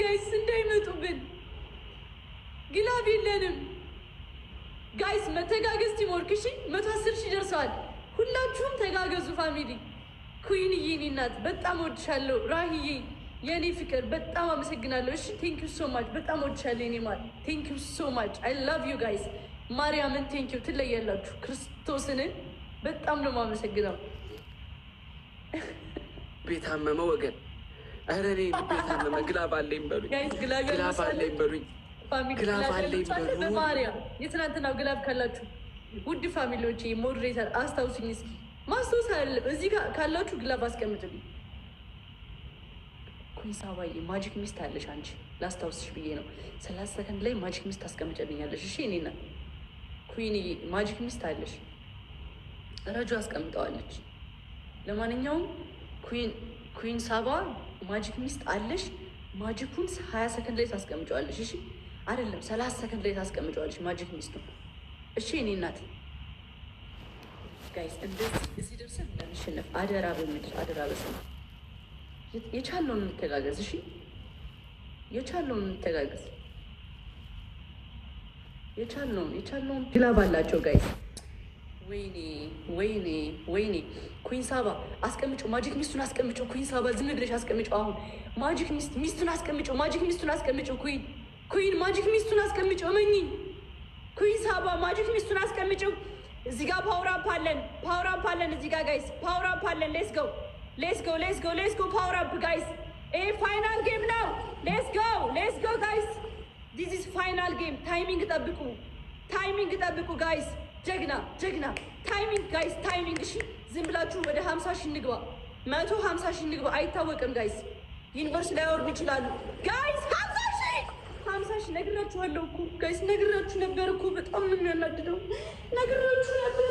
ጋይስ እንዳይመጡብን ግላብ የለንም ጋይስ መተጋገዝ ቲሞርክ እሺ 110 ሺህ ደርሰዋል ሁላችሁም ተጋገዙ ፋሚሊ ኩይንዬ የኔ እናት በጣም ወድሻለሁ ራሂዬ የኔ ፍቅር በጣም አመሰግናለሁ እሺ ቴንክ ዩ ሶ ማች በጣም ወድሻለሁ የኔ ማር ቴንክ ዩ ሶ ማች አይ ላቭ ዩ ጋይስ ማርያምን ቴንክ ዩ ትለያላችሁ ክርስቶስን በጣም ነው የማመሰግነው ቤታመመ ወገን አረኔ ቤታመመ ግላብ አለኝ በሉኝ ጋይስ ግላብ አለኝ በሉኝ ፋሚሊ ግላብ አለኝ በሉኝ በማርያም የትናንትናው ግላብ ካላችሁ ውድ ፋሚሊዎቼ ሞዴሬተር አስታውሱኝ እስኪ ማስታወስ አይደለም እዚህ ጋር ካላችሁ ግላብ አስቀምጡልኝ ኩይን ሳባዬ ማጂክ ሚስት አለሽ አንቺ ላስታውስሽ ብዬ ነው 30 ሰከንድ ላይ ማጂክ ሚስት ታስቀምጨልኛለሽ እሺ እኔና ኩይን ማጂክ ሚስት አለሽ ረጁ አስቀምጠዋለች ለማንኛውም ኩይን ሳባ ማጂክ ሚስት አለሽ ማጂኩን 20 ሰከንድ ላይ ታስቀምጨዋለሽ እሺ አይደለም 30 ሰከንድ ላይ ታስቀምጨዋለሽ ማጂክ ሚስቱ እሺ እኔ እናት ጋይስ እንደዚህ እዚህ ደርሰን እንዳንሸነፍ አደራ በምድር አደራ በሰማይ የቻለውን እንተጋገዝ እሺ የቻለውን እንተጋገዝ የቻለውን ግላብ አላቸው ጋይስ ወይኔ ኩይን ሳባ አስቀምጪው ማጂክ ሚስቱን አስቀምጪው ኩይን ሳባ ዝም ብለሽ አስቀምጪው አሁን ማጂክ ሚስቱን አስቀምጪው ማጂክ ሚስቱን አስቀምጪው ኩይን ማጂክ ሚስቱን አስቀምጪው እመኚኝ ኩይን ሳባ ማጂክ ሚስቱን አስቀምጪው እዚህ ጋር ፓወር አፕ አለን እዚህ ጋር ጋይስ ፓወር አፕ አለን ሌትስ ጎ ፓወር አፕ ጋይስ ፋይናል ጌም ነው ሌትስ ጎ ጋይስ ዲስ ኢዝ ፋይናል ጌም ታይሚንግ ጠብቁ ጋይስ ጀግና ታይሚንግ ጋይስ ታይሚንግ እሺ ዝም ብላችሁ ወደ 50 ሺህ እንግባ 150 ሺህ እንግባ አይታወቅም ጋይስ ዩኒቨርሲቲ ላይ ወርዱ ይችላሉ ጋይስ 50 ሺህ ነግራችኋለሁ እኮ ጋይስ ነግራችሁ ነበር እኮ በጣም ነው የሚያናድደው ነግራችሁ ነበር